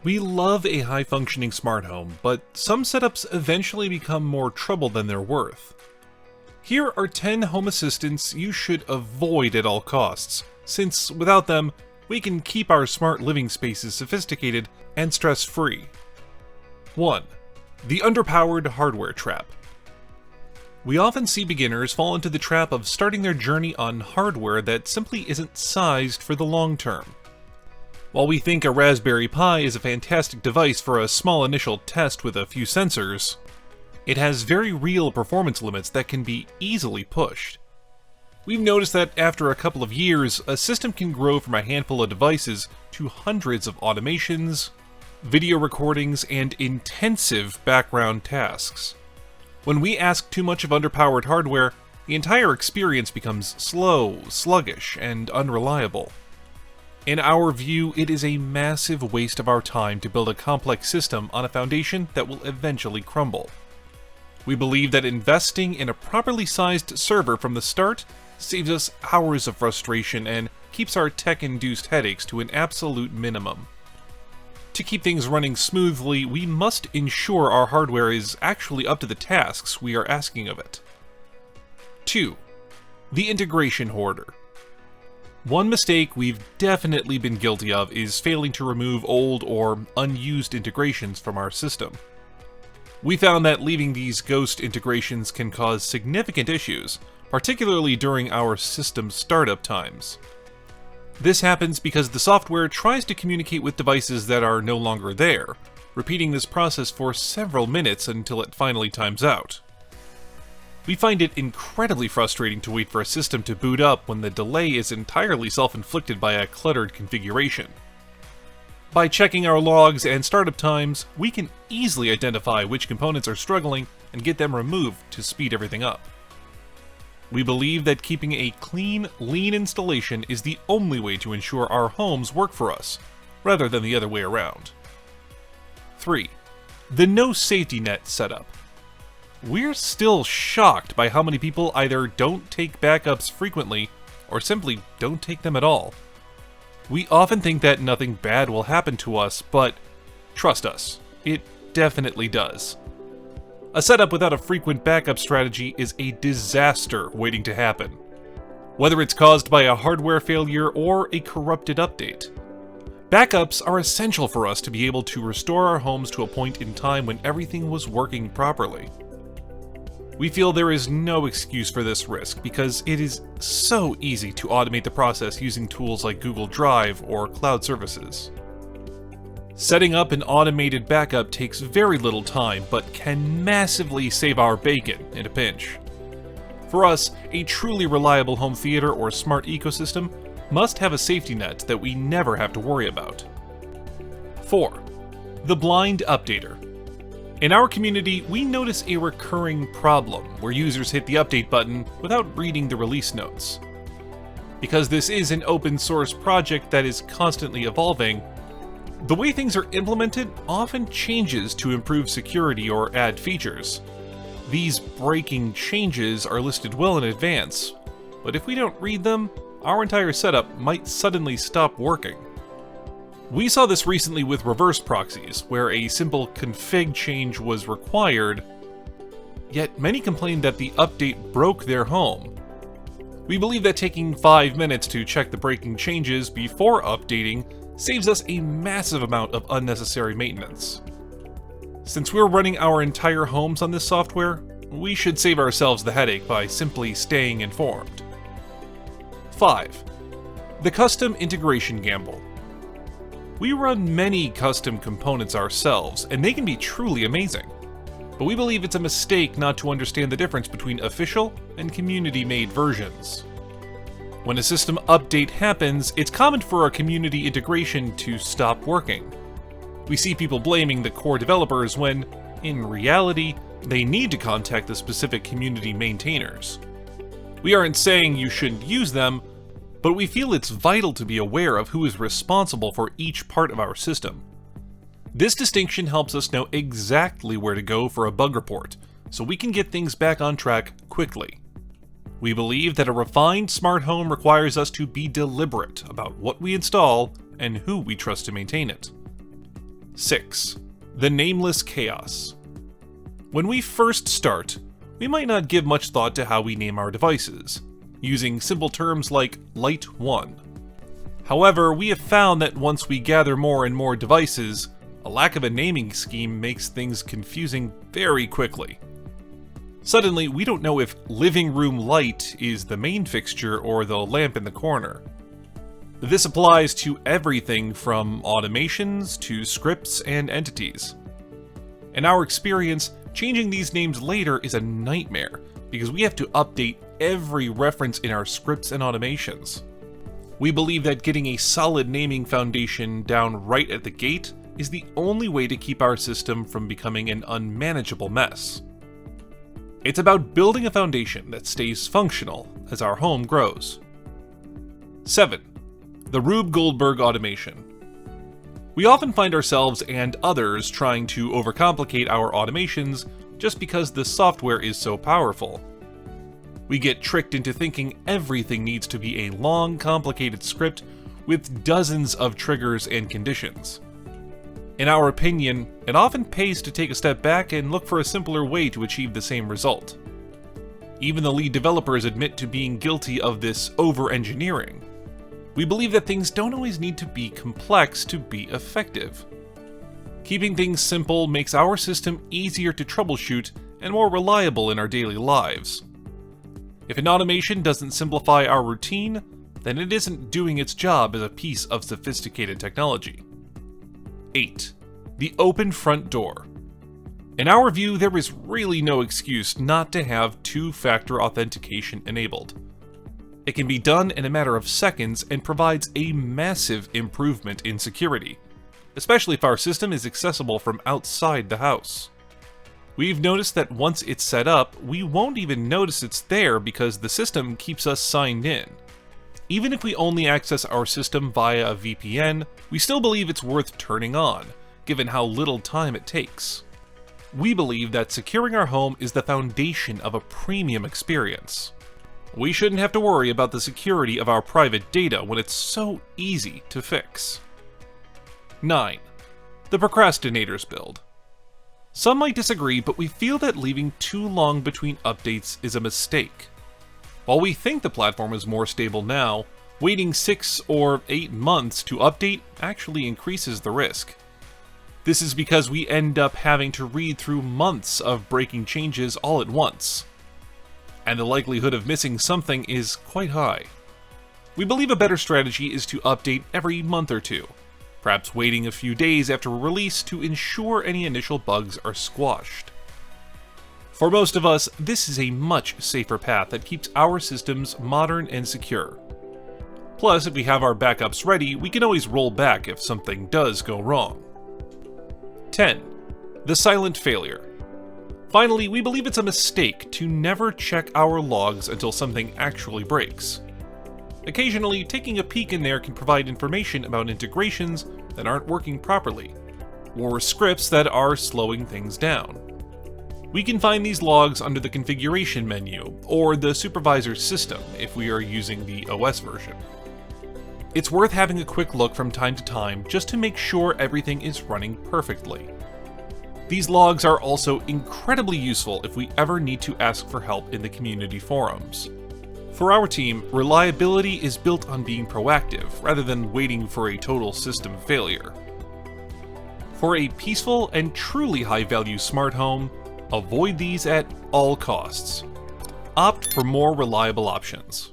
We love a high-functioning smart home, but some setups eventually become more trouble than they're worth. Here are 10 home assistants you should avoid at all costs, since without them, we can keep our smart living spaces sophisticated and stress-free. 1. The underpowered hardware trap. We often see beginners fall into the trap of starting their journey on hardware that simply isn't sized for the long term. While we think a Raspberry Pi is a fantastic device for a small initial test with a few sensors, it has very real performance limits that can be easily pushed. We've noticed that after a couple of years, a system can grow from a handful of devices to hundreds of automations, video recordings, and intensive background tasks. When we ask too much of underpowered hardware, the entire experience becomes slow, sluggish, and unreliable. In our view, it is a massive waste of our time to build a complex system on a foundation that will eventually crumble. We believe that investing in a properly sized server from the start saves us hours of frustration and keeps our tech-induced headaches to an absolute minimum. To keep things running smoothly, we must ensure our hardware is actually up to the tasks we are asking of it. 2. The Integration Hoarder. One mistake we've definitely been guilty of is failing to remove old or unused integrations from our system. We found that leaving these ghost integrations can cause significant issues, particularly during our system startup times. This happens because the software tries to communicate with devices that are no longer there, repeating this process for several minutes until it finally times out. We find it incredibly frustrating to wait for a system to boot up when the delay is entirely self-inflicted by a cluttered configuration. By checking our logs and startup times, we can easily identify which components are struggling and get them removed to speed everything up. We believe that keeping a clean, lean installation is the only way to ensure our homes work for us, rather than the other way around. 3. The no safety net setup. We're still shocked by how many people either don't take backups frequently, or simply don't take them at all. We often think that nothing bad will happen to us, but trust us, it definitely does. A setup without a frequent backup strategy is a disaster waiting to happen, whether it's caused by a hardware failure or a corrupted update. Backups are essential for us to be able to restore our homes to a point in time when everything was working properly. We feel there is no excuse for this risk because it is so easy to automate the process using tools like Google Drive or cloud services. Setting up an automated backup takes very little time, but can massively save our bacon in a pinch. For us, a truly reliable home theater or smart ecosystem must have a safety net that we never have to worry about. 4. The blind updater. In our community, we notice a recurring problem where users hit the update button without reading the release notes. Because this is an open source project that is constantly evolving, the way things are implemented often changes to improve security or add features. These breaking changes are listed well in advance, but if we don't read them, our entire setup might suddenly stop working. We saw this recently with reverse proxies, where a simple config change was required, yet many complained that the update broke their home. We believe that taking 5 minutes to check the breaking changes before updating saves us a massive amount of unnecessary maintenance. Since we're running our entire homes on this software, we should save ourselves the headache by simply staying informed. 5. The custom integration gamble. We run many custom components ourselves, and they can be truly amazing. But we believe it's a mistake not to understand the difference between official and community-made versions. When a system update happens, it's common for a community integration to stop working. We see people blaming the core developers when, in reality, they need to contact the specific community maintainers. We aren't saying you shouldn't use them, but we feel it's vital to be aware of who is responsible for each part of our system. This distinction helps us know exactly where to go for a bug report, so we can get things back on track quickly. We believe that a refined smart home requires us to be deliberate about what we install and who we trust to maintain it. 6. The nameless chaos. When we first start, we might not give much thought to how we name our devices, using simple terms like Light 1. However, we have found that once we gather more and more devices, a lack of a naming scheme makes things confusing very quickly. Suddenly, we don't know if living room light is the main fixture or the lamp in the corner. This applies to everything from automations to scripts and entities. In our experience, changing these names later is a nightmare because we have to update every reference in our scripts and automations. We believe that getting a solid naming foundation down right at the gate is the only way to keep our system from becoming an unmanageable mess. It's about building a foundation that stays functional as our home grows. 7. The Rube Goldberg automation. We often find ourselves and others trying to overcomplicate our automations just because the software is so powerful. We get tricked into thinking everything needs to be a long, complicated script with dozens of triggers and conditions. In our opinion, it often pays to take a step back and look for a simpler way to achieve the same result. Even the lead developers admit to being guilty of this over-engineering. We believe that things don't always need to be complex to be effective. Keeping things simple makes our system easier to troubleshoot and more reliable in our daily lives. If an automation doesn't simplify our routine, then it isn't doing its job as a piece of sophisticated technology. 8. The open front door. In our view, there is really no excuse not to have two-factor authentication enabled. It can be done in a matter of seconds and provides a massive improvement in security, especially if our system is accessible from outside the house. We've noticed that once it's set up, we won't even notice it's there because the system keeps us signed in. Even if we only access our system via a VPN, we still believe it's worth turning on, given how little time it takes. We believe that securing our home is the foundation of a premium experience. We shouldn't have to worry about the security of our private data when it's so easy to fix. 9. The procrastinators build. Some might disagree, but we feel that leaving too long between updates is a mistake. While we think the platform is more stable now, waiting 6 or 8 months to update actually increases the risk. This is because we end up having to read through months of breaking changes all at once, and the likelihood of missing something is quite high. We believe a better strategy is to update every month or two, perhaps waiting a few days after release to ensure any initial bugs are squashed. For most of us, this is a much safer path that keeps our systems modern and secure. Plus, if we have our backups ready, we can always roll back if something does go wrong. 10. The silent failure. Finally, we believe it's a mistake to never check our logs until something actually breaks. Occasionally, taking a peek in there can provide information about integrations that aren't working properly, or scripts that are slowing things down. We can find these logs under the configuration menu, or the supervisor system if we are using the OS version. It's worth having a quick look from time to time just to make sure everything is running perfectly. These logs are also incredibly useful if we ever need to ask for help in the community forums. For our team, reliability is built on being proactive rather than waiting for a total system failure. For a peaceful and truly high-value smart home, avoid these at all costs. Opt for more reliable options.